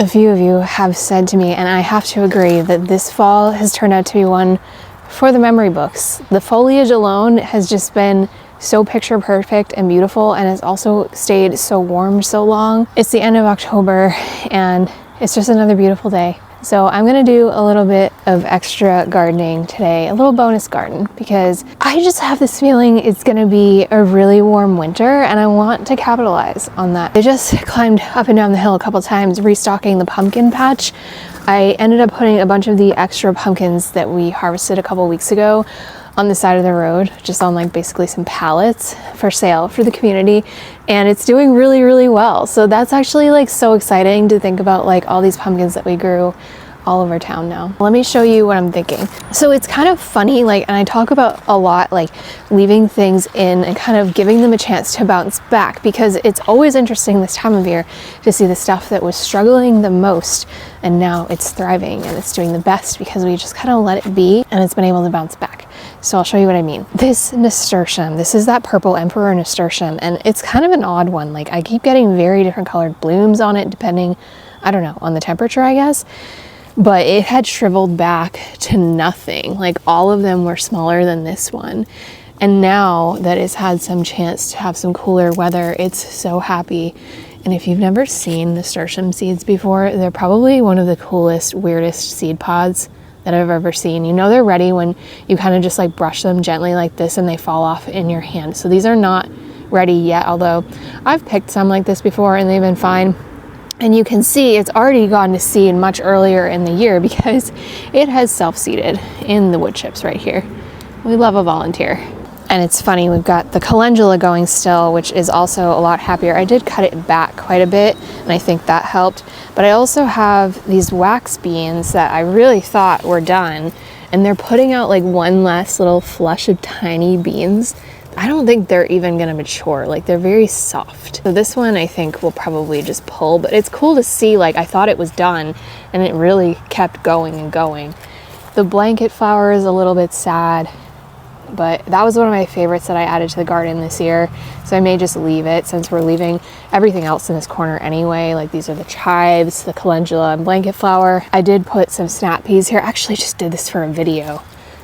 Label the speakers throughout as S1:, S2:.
S1: A few of you have said to me, and I have to agree, that this fall has turned out to be one for the memory books. The foliage alone has just been so picture perfect and beautiful, and has also stayed so warm so long. It's the end of October and it's just another beautiful day. So I'm gonna do a little bit of extra gardening today, a little bonus garden, because I just have this feeling it's gonna be a really warm winter and I want to capitalize on that. I just climbed up and down the hill a couple times restocking the pumpkin patch. I ended up putting a bunch of the extra pumpkins that we harvested a couple weeks ago on the side of the road, just on like basically some pallets for sale for the community, and it's doing really, really well. So that's actually like so exciting to think about, like all these pumpkins that we grew all over town now. Let me show you what I'm thinking. So it's kind of funny, like, and I talk about a lot, like leaving things in and kind of giving them a chance to bounce back, because it's always interesting this time of year to see the stuff that was struggling the most and now it's thriving and it's doing the best because we just kind of let it be and it's been able to bounce back. So I'll show you what I mean. This nasturtium, this is that purple emperor nasturtium, and it's kind of an odd one. Like I keep getting very different colored blooms on it depending, I don't know, on the temperature, I guess. But it had shriveled back to nothing. Like all of them were smaller than this one. And now that it's had some chance to have some cooler weather, it's so happy. And if you've never seen nasturtium seeds before, they're probably one of the coolest, weirdest seed pods that I've ever seen. You know they're ready when you kind of just like brush them gently like this and they fall off in your hand. So these are not ready yet, although I've picked some like this before and they've been fine. And you can see it's already gone to seed much earlier in the year because it has self-seeded in the wood chips right here. We love a volunteer. And it's funny, we've got the calendula going still, which is also a lot happier. I did cut it back quite a bit, and I think that helped. But I also have these wax beans that I really thought were done, and they're putting out like one last little flush of tiny beans. I don't think they're even gonna mature. Like they're very soft. So this one I think will probably just pull, but it's cool to see, like I thought it was done and it really kept going and going. The blanket flower is a little bit sad, but that was one of my favorites that I added to the garden this year. So I may just leave it since we're leaving everything else in this corner anyway. Like these are the chives, the calendula, and blanket flower. I did put some snap peas here. I actually just did this for a video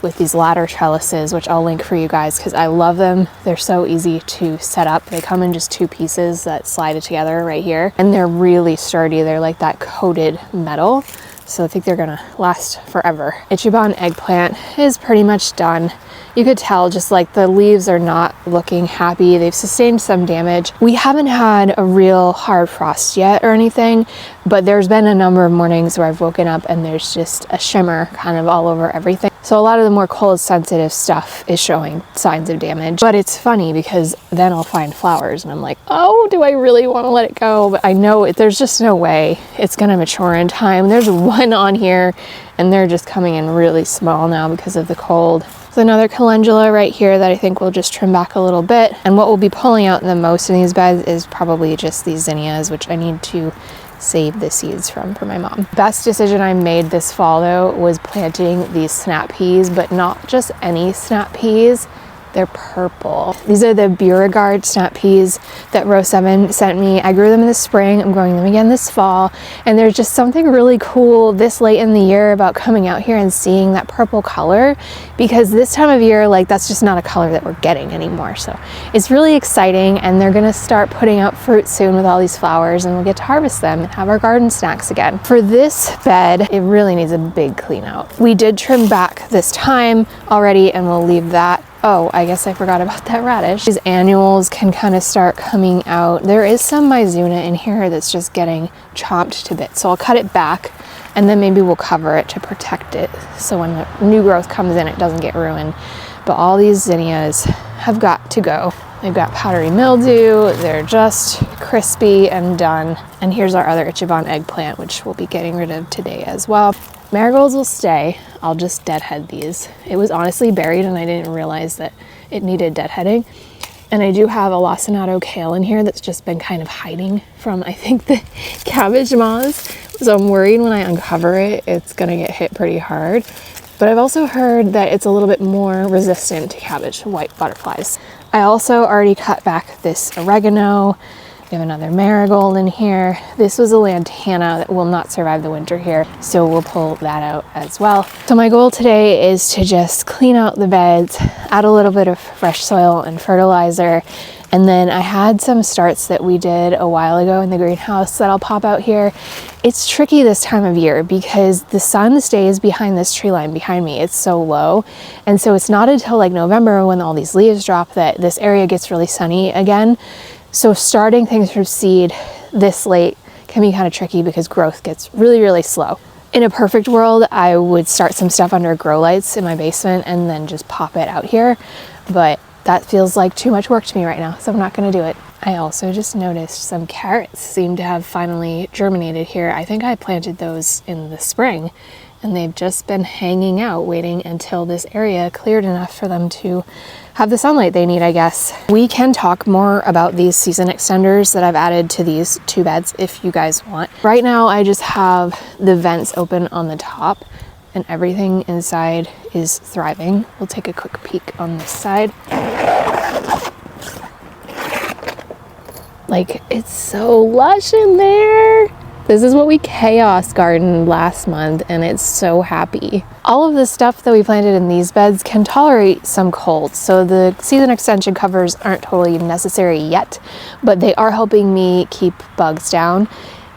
S1: with these ladder trellises, which I'll link for you guys because I love them. They're so easy to set up. They come in just two pieces that slide together right here, and they're really sturdy. They're like that coated metal, so I think they're gonna last forever. Ichiban eggplant is pretty much done. You could tell just like the leaves are not looking happy. They've sustained some damage. We haven't had a real hard frost yet or anything, but there's been a number of mornings where I've woken up and there's just a shimmer kind of all over everything. So a lot of the more cold sensitive stuff is showing signs of damage. But it's funny because then I'll find flowers and I'm like, oh, do I really want to let it go? But I know there's just no way it's gonna mature in time. There's one on here and they're just coming in really small now because of the cold. There's another calendula right here that I think we'll just trim back a little bit. And what we'll be pulling out the most in these beds is probably just these zinnias, which I need to save the seeds from for my mom. Best decision I made this fall though was planting these snap peas, but not just any snap peas. They're purple. These are the Beauregard snap peas that Row 7 sent me. I grew them in the spring. I'm growing them again this fall. And there's just something really cool this late in the year about coming out here and seeing that purple color, because this time of year, like that's just not a color that we're getting anymore. So it's really exciting, and they're gonna start putting out fruit soon with all these flowers, and we'll get to harvest them and have our garden snacks again. For this bed, it really needs a big clean out. We did trim back this time already, and we'll leave that. Oh, I guess I forgot about that radish. These annuals can kind of start coming out. There is some Mizuna in here that's just getting chopped to bits. So I'll cut it back and then maybe we'll cover it to protect it so when the new growth comes in, it doesn't get ruined. But all these zinnias have got to go. They've got powdery mildew. They're just crispy and done. And here's our other Ichiban eggplant, which we'll be getting rid of today as well. Marigolds will stay. I'll just deadhead these. It was honestly buried and I didn't realize that it needed deadheading. And I do have a lacinato kale in here that's just been kind of hiding from, I think, the cabbage moths. So I'm worried when I uncover it, it's gonna get hit pretty hard. But I've also heard that it's a little bit more resistant to cabbage white butterflies. I also already cut back this oregano. We have another marigold in here. This was a lantana that will not survive the winter here, so we'll pull that out as well. So my goal today is to just clean out the beds, add a little bit of fresh soil and fertilizer, and then I had some starts that we did a while ago in the greenhouse that I'll pop out here. It's tricky this time of year because the sun stays behind this tree line behind me. It's so low, and so it's not until like November when all these leaves drop that this area gets really sunny again. So starting things from seed this late can be kind of tricky because growth gets really, really slow. In a perfect world, I would start some stuff under grow lights in my basement and then just pop it out here. But that feels like too much work to me right now, so I'm not gonna do it. I also just noticed some carrots seem to have finally germinated here. I think I planted those in the spring and they've just been hanging out waiting until this area cleared enough for them to have the sunlight they need, I guess. We can talk more about these season extenders that I've added to these two beds if you guys want. Right now I just have the vents open on the top and everything inside is thriving. We'll take a quick peek on this side. Like, it's so lush in there. This is what we chaos gardened last month and it's so happy. All of the stuff that we planted in these beds can tolerate some cold, so the season extension covers aren't totally necessary yet, but they are helping me keep bugs down,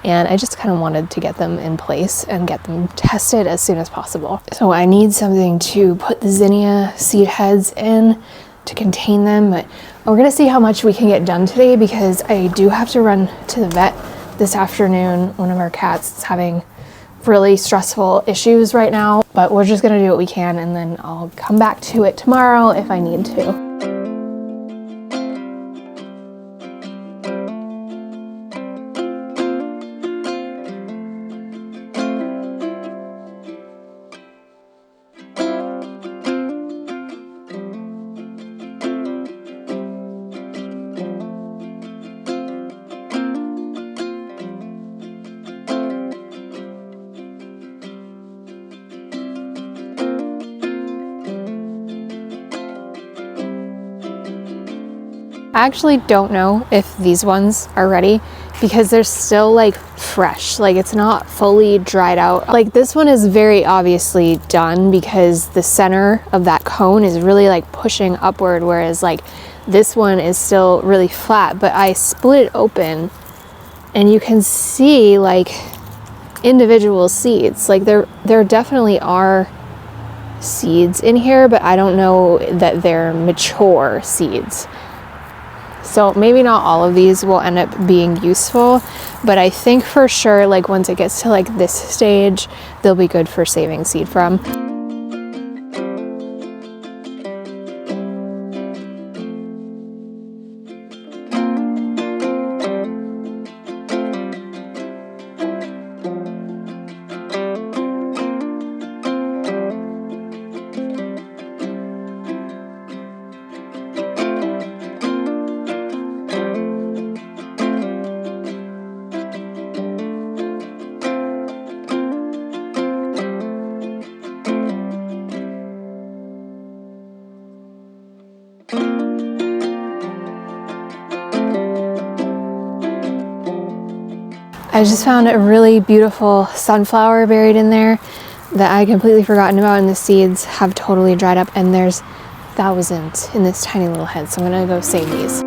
S1: and I just kind of wanted to get them in place and get them tested as soon as possible. So I need something to put the zinnia seed heads in to contain them, but we're gonna see how much we can get done today because I do have to run to the vet this afternoon. One of our cats is having really stressful issues right now, but we're just gonna do what we can and then I'll come back to it tomorrow if I need to. I actually don't know if these ones are ready because they're still like fresh, like it's not fully dried out. Like this one is very obviously done because the center of that cone is really like pushing upward, whereas like this one is still really flat. But I split it open and you can see like individual seeds. Like there definitely are seeds in here, but I don't know that they're mature seeds. So maybe not all of these will end up being useful, but I think for sure, like once it gets to like this stage, they'll be good for saving seed from. I just found a really beautiful sunflower buried in there that I completely forgotten about, and the seeds have totally dried up, and there's thousands in this tiny little head, so I'm gonna go save these.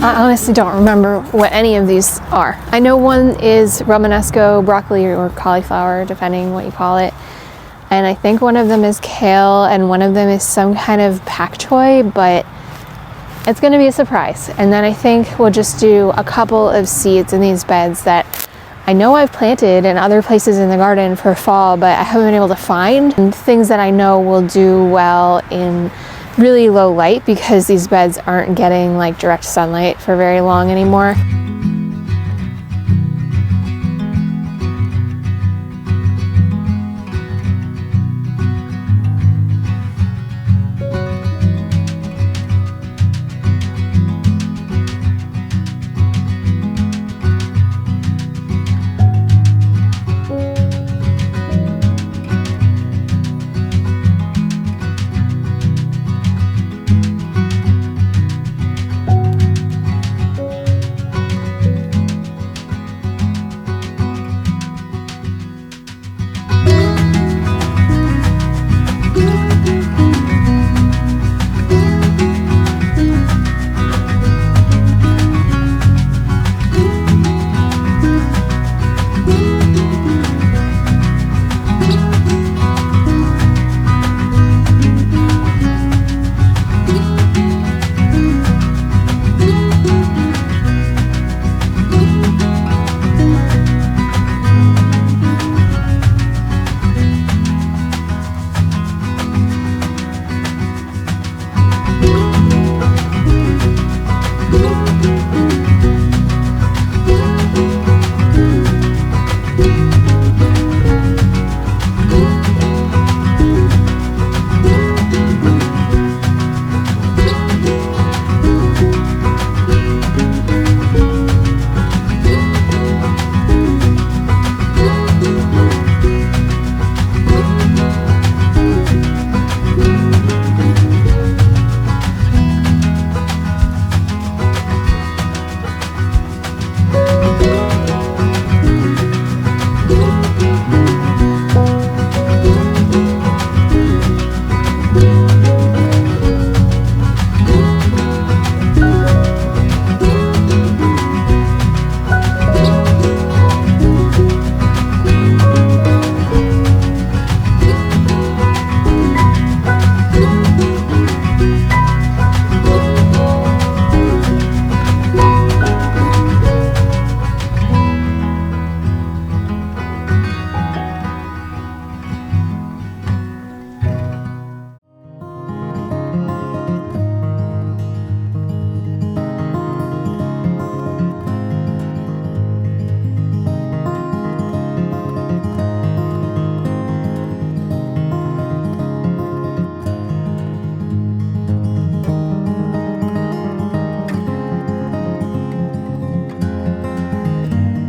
S1: I honestly don't remember what any of these are. I know one is Romanesco broccoli or cauliflower, depending what you call it. And I think one of them is kale and one of them is some kind of pak choy, but it's going to be a surprise. And then I think we'll just do a couple of seeds in these beds that I know I've planted in other places in the garden for fall, but I haven't been able to find. And things that I know will do well in really low light because these beds aren't getting like direct sunlight for very long anymore.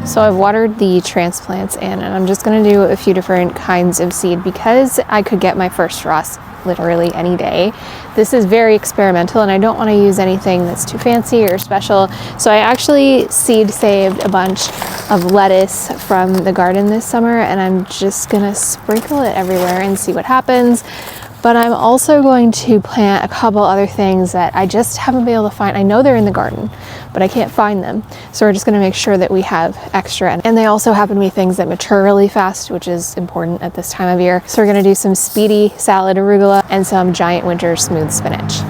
S1: So I've watered the transplants in, and I'm just going to do a few different kinds of seed because I could get my first frost literally any day. This is very experimental and I don't want to use anything that's too fancy or special. So I actually seed saved a bunch of lettuce from the garden this summer, and I'm just going to sprinkle it everywhere and see what happens. But I'm also going to plant a couple other things that I just haven't been able to find. I know they're in the garden, but I can't find them. So we're just gonna make sure that we have extra. And they also happen to be things that mature really fast, which is important at this time of year. So we're gonna do some speedy salad arugula and some giant winter smooth spinach.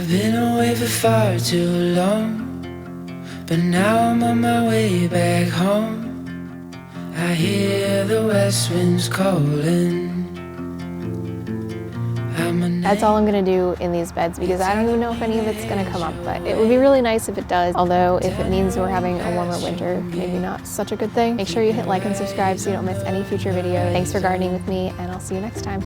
S2: been away for far too long, but now I'm on my way back home. I hear the west winds calling.
S1: That's all I'm gonna do in these beds because I don't even know if any of it's gonna come up, but it would be really nice if it does. Although if it means we're having a warmer winter, maybe not such a good thing. Make sure you hit like and subscribe so you don't miss any future videos. Thanks for gardening with me, and I'll see you next time.